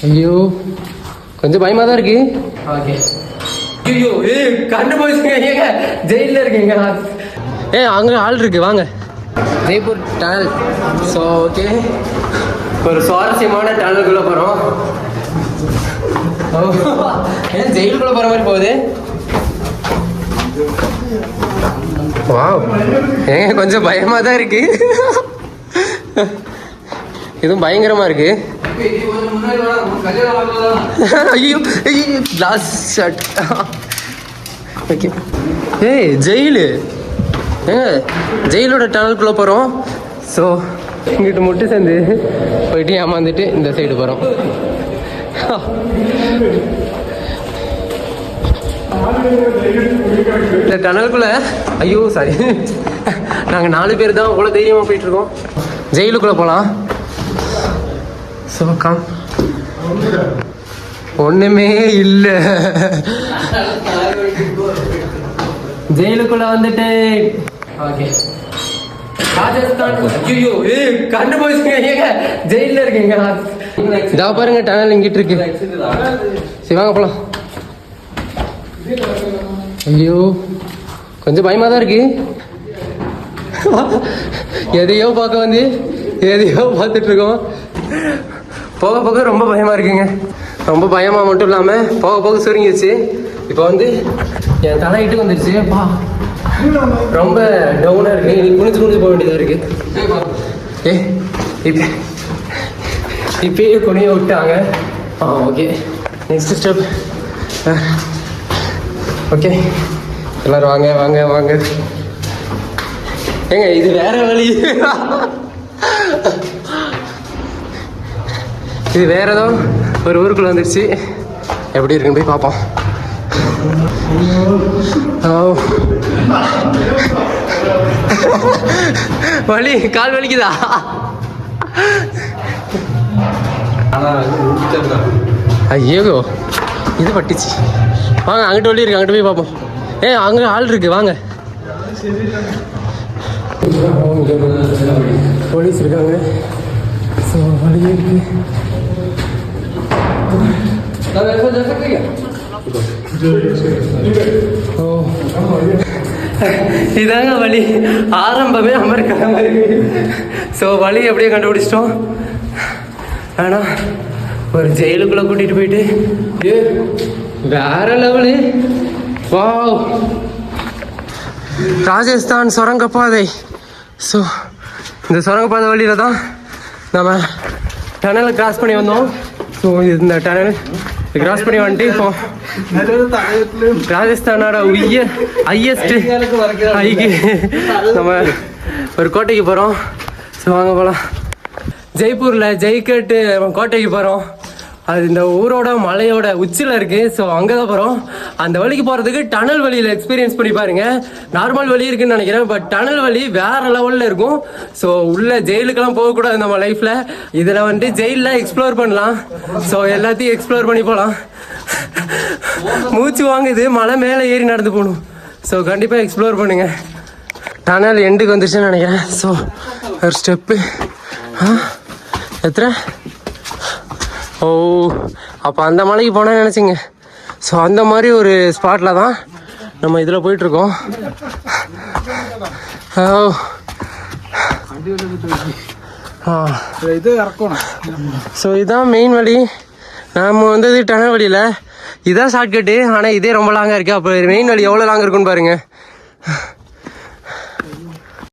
ஐயோ கொஞ்சம் பயமா தான் இருக்கு. ஓகே. ஐயோ கண்டு போச்சுங்க. ஏங்க ஜெயிலில் இருக்கீங்க. அங்கே ஆள் இருக்கு, வாங்க. ஜெய்ப்பூர் டனல். ஸோ ஓகே, ஒரு சுவாரஸ்யமான டனலுக்குள்ளே போகிறோம். ஏன் ஜெயிலுக்குள்ளே போகிற மாதிரி போகுது? வாவ், ஏங்க கொஞ்சம் பயமாக தான் இருக்கு. இதுவும் பயங்கரமாக இருக்கு. ஐயோ கிளாஸ் ஷட். ஓகே. ஏய் ஜெயிலு, ஏங்க ஜெயிலோட டனலுக்குள்ளே போகிறோம். ஸோ இங்கிட்டு முட்டு சேர்ந்து போயிட்டு ஏமாந்துட்டு இந்த சைடு போகிறோம். இந்த டனலுக்குள்ளே, ஐயோ சாரி, நாங்கள் 4 பேர் தான் அவ்வளோ தைரியமாக போயிட்டுருக்கோம். ஜெயிலுக்குள்ளே போகலாம். So come. ஒன்றுமே இல்லை, ஜெயிலுக்குள்ளே வந்துட்டு. ஓகே. ராஜஸ்தான். ஐயோ கண்டு போச்சுங்க. ஏங்க ஜெயிலில் இருக்கீங்க. இதா பாருங்க, டனல் இங்கிட்டு இருக்கு. சரி வாங்க போகலாம். ஐயோ கொஞ்சம் பயமாக தான் இருக்கு. எதையோ பார்க்க வந்து எதையோ பார்த்துட்டு இருக்கோம். போக போக ரொம்ப பயமாக இருக்குங்க. ரொம்ப பயமாக மட்டும் இல்லாமல் போக போக சுருங்கிடுச்சு. இப்போ வந்து என் தலையிட்டு வந்துடுச்சு. பா ரொம்ப டவுனாக இருக்கு. நீ குனிஞ்சு குனிஞ்சு போக வேண்டியதாக இருக்கு. இப்பயே குனிய விட்டாங்க. Okay, next step. ஓகே எல்லாரும் வாங்க வாங்க வாங்க. ஏங்க இது வேற வழி. இது வேற ஏதோ ஒரு ஊருக்குள்ள வந்துடுச்சு. எப்படி இருக்குன்னு போய் பார்ப்போம். வலி, கால் வலிக்குதா? ஐயோ இது பட்டுச்சு. வாங்க அங்கிட்ட வழி இருக்கு, அங்கிட்ட போய் பார்ப்போம். அங்கே ஆள் இருக்கு, வாங்க. போலீஸ் இருக்காங்க. ஸோ வழி இருக்கு. இதாங்க வழி. ஆரம்பமே அமெரிக்கா மாதிரி. ஸோ வழி எப்படியே கண்டுபிடிச்சிட்டோம். ஆனால் ஒரு ஜெயிலுக்குள்ளே கூட்டிகிட்டு போயிட்டு வேற லெவலு. வாவ், ராஜஸ்தான் சுரங்கப்பாதை. ஸோ இந்த சுரங்கப்பாதை வழியில் தான் நம்ம டனலை கிராஸ் பண்ணி வந்தோம். ஸோ இந்த டனல் கிராஸ் பண்ணி வந்துட்டு இப்போ ராஜஸ்தானோட ஹையஸ்ட் ஹைக்கு நம்ம ஒரு கோட்டைக்கு போகிறோம். ஸோ வாங்க போகலாம். ஜெய்ப்பூரில் ஜெய்கட்டு கோட்டைக்கு போகிறோம். அது இந்த ஊரோட மலையோட உச்சியில் இருக்குது. ஸோ அங்கே தான் போகிறோம். அந்த வழிக்கு போகிறதுக்கு டனல் வழியில் எக்ஸ்பீரியன்ஸ் பண்ணி பாருங்கள். நார்மல் வழி இருக்குன்னு நினைக்கிறேன், பட் டனல் வழி வேறு லெவலில் இருக்கும். ஸோ உள்ள ஜெயிலுக்கெல்லாம் போகக்கூடாது நம்ம லைஃப்பில். இதில் வந்துட்டு ஜெயிலில் எக்ஸ்ப்ளோர் பண்ணலாம். ஸோ எல்லாத்தையும் எக்ஸ்ப்ளோர் பண்ணி போகலாம். மூச்சு வாங்குது, மலை மேலே ஏறி நடந்து போகணும். ஸோ கண்டிப்பாக எக்ஸ்ப்ளோர் பண்ணுங்கள். டனல் எண்டுக்கு வந்துருச்சுன்னு நினைக்கிறேன். ஸோ ஒரு ஸ்டெப்பு எத்தனை. ஓ அப்போ அந்த மலைக்கு போனால் நினச்சிங்க. ஸோ அந்த மாதிரி ஒரு ஸ்பாட்டில் தான் நம்ம இதில் போயிட்டுருக்கோம். ஸோ இதுதான் மெயின் வழி. நம்ம வந்தது டனல் வழியில். இதான் ஷார்ட்கட்டு. ஆனால் இதே ரொம்ப லாங்காக இருக்குது. அப்போ மெயின் வழி எவ்வளோ லாங் இருக்குன்னு பாருங்கள்.